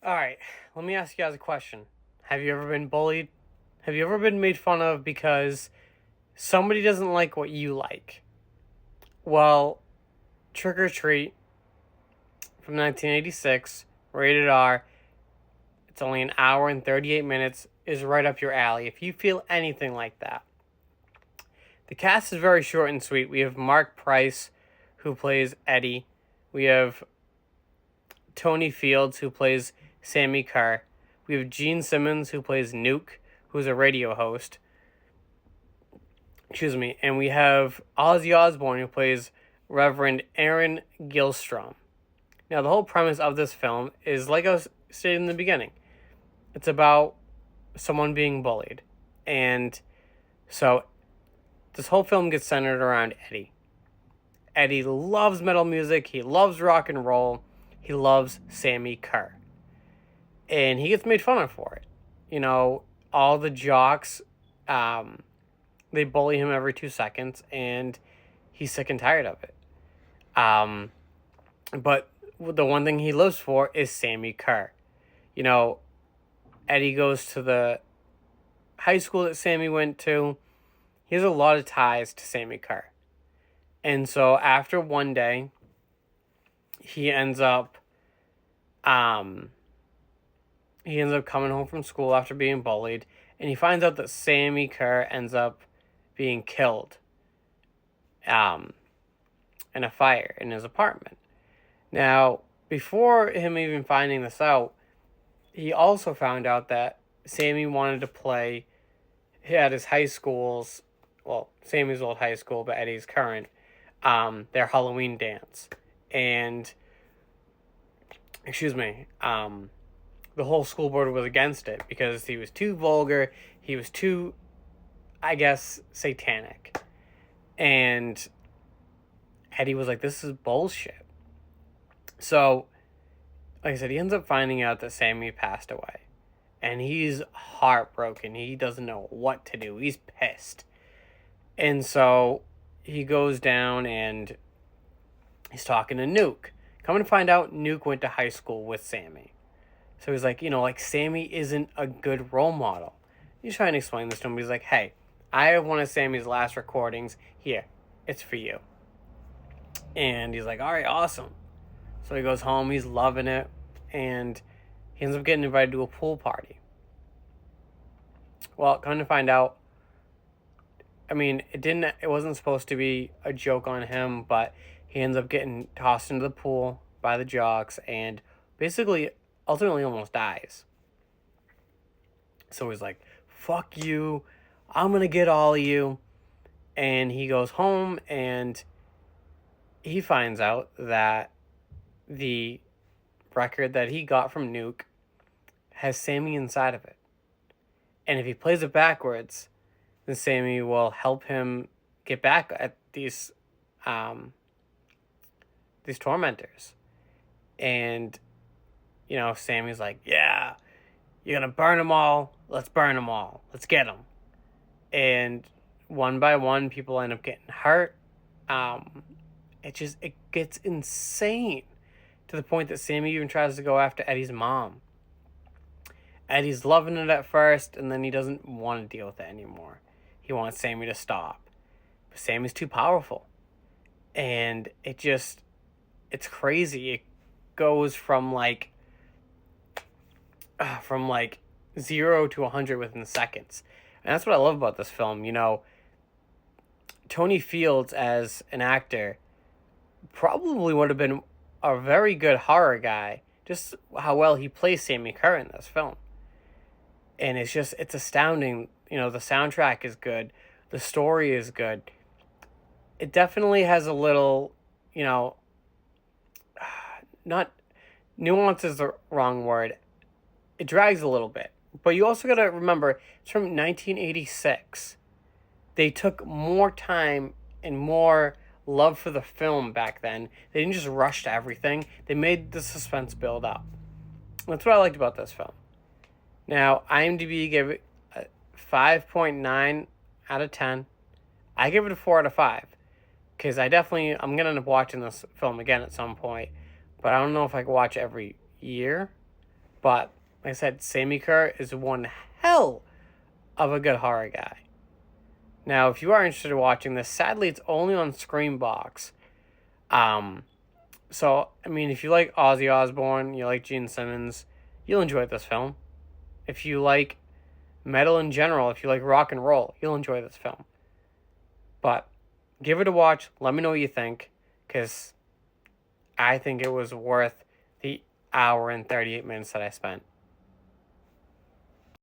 All right, let me ask you guys a question. Have you ever been bullied? Have you ever been made fun of because somebody doesn't like what you like? Well, Trick or Treat from 1986, rated R, it's only an hour and 38 minutes, is right up your alley if you feel anything like that. The cast is very short and sweet. We have Mark Price, who plays Eddie. We have Tony Fields, who plays Sammy Carr. We have Gene Simmons, who plays Nuke, who's a radio host. Excuse me. And we have Ozzy Osbourne, who plays Reverend Aaron Gilstrom. Now, the whole premise of this film is, like I was stating in the beginning, it's about someone being bullied. And so this whole film gets centered around Eddie. Eddie loves metal music, he loves rock and roll, he loves Sammy Carr. And he gets made fun of for it. You know, all the jocks, they bully him every 2 seconds, and he's sick and tired of it. Um, but the one thing he lives for is Sammy Carr. You know, Eddie goes to the high school that Sammy went to. He has a lot of ties to Sammy Carr. And so after one day, he ends up um he ends up coming home from school after being bullied, and he finds out that Sammy Carr ends up being killed um in a fire in his apartment. Now, before him even finding this out, he also found out that Sammy wanted to play at his high school's, well, Sammy's old high school, but Eddie's current, their Halloween dance. And, excuse me, the whole school board was against it because he was too vulgar, he was too, I guess, satanic. And Eddie was like, this is bullshit. So, like I said, he ends up finding out that Sammy passed away. And he's heartbroken. He doesn't know what to do. He's pissed. And so he goes down and he's talking to Nuke. Come to find out, Nuke went to high school with Sammy. So he's like, like Sammy isn't a good role model. He's trying to explain this to him. He's like, hey, I have one of Sammy's last recordings. Here, it's for you. And he's like, all right, awesome. So he goes home. He's loving it. And he ends up getting invited to a pool party. Well, come to find out, I mean, it wasn't supposed to be a joke on him, but he ends up getting tossed into the pool by the jocks and basically ultimately almost dies. So he's like, fuck you, I'm gonna get all of you. And he goes home and he finds out that the record that he got from Nuke has Sammy inside of it. And if he plays it backwards, then Sammy will help him get back at these tormentors. And Sammy's like, yeah, you're gonna burn them all. Let's burn them all. Let's get them. And one by one, people end up getting hurt. It gets insane to the point that Sammy even tries to go after Eddie's mom. Eddie's loving it at first, and then he doesn't want to deal with it anymore. He wants Sammy to stop. But Sammy's too powerful. And it's crazy. It goes from like 0 to 100 within seconds. And that's what I love about this film. Tony Fields as an actor probably would have been a very good horror guy, just how well he plays Sammy Carr in this film. And it's astounding. The soundtrack is good, the story is good. It definitely has a little, not nuance is the wrong word. It drags a little bit. But you also got to remember, it's from 1986. They took more time and more love for the film back then. They didn't just rush to everything. They made the suspense build up. That's what I liked about this film. Now, IMDb gave it a 5.9 out of 10. I give it a 4 out of 5. Because I'm going to end up watching this film again at some point. But I don't know if I can watch every year. But like I said, Sammy Kerr is one hell of a good horror guy. Now, if you are interested in watching this, sadly it's only on Screambox. So I mean, if you like Ozzy Osbourne, you like Gene Simmons, you'll enjoy this film. If you like metal in general, if you like rock and roll, you'll enjoy this film. But give it a watch. Let me know what you think, because I think it was worth the hour and 38 minutes that I spent.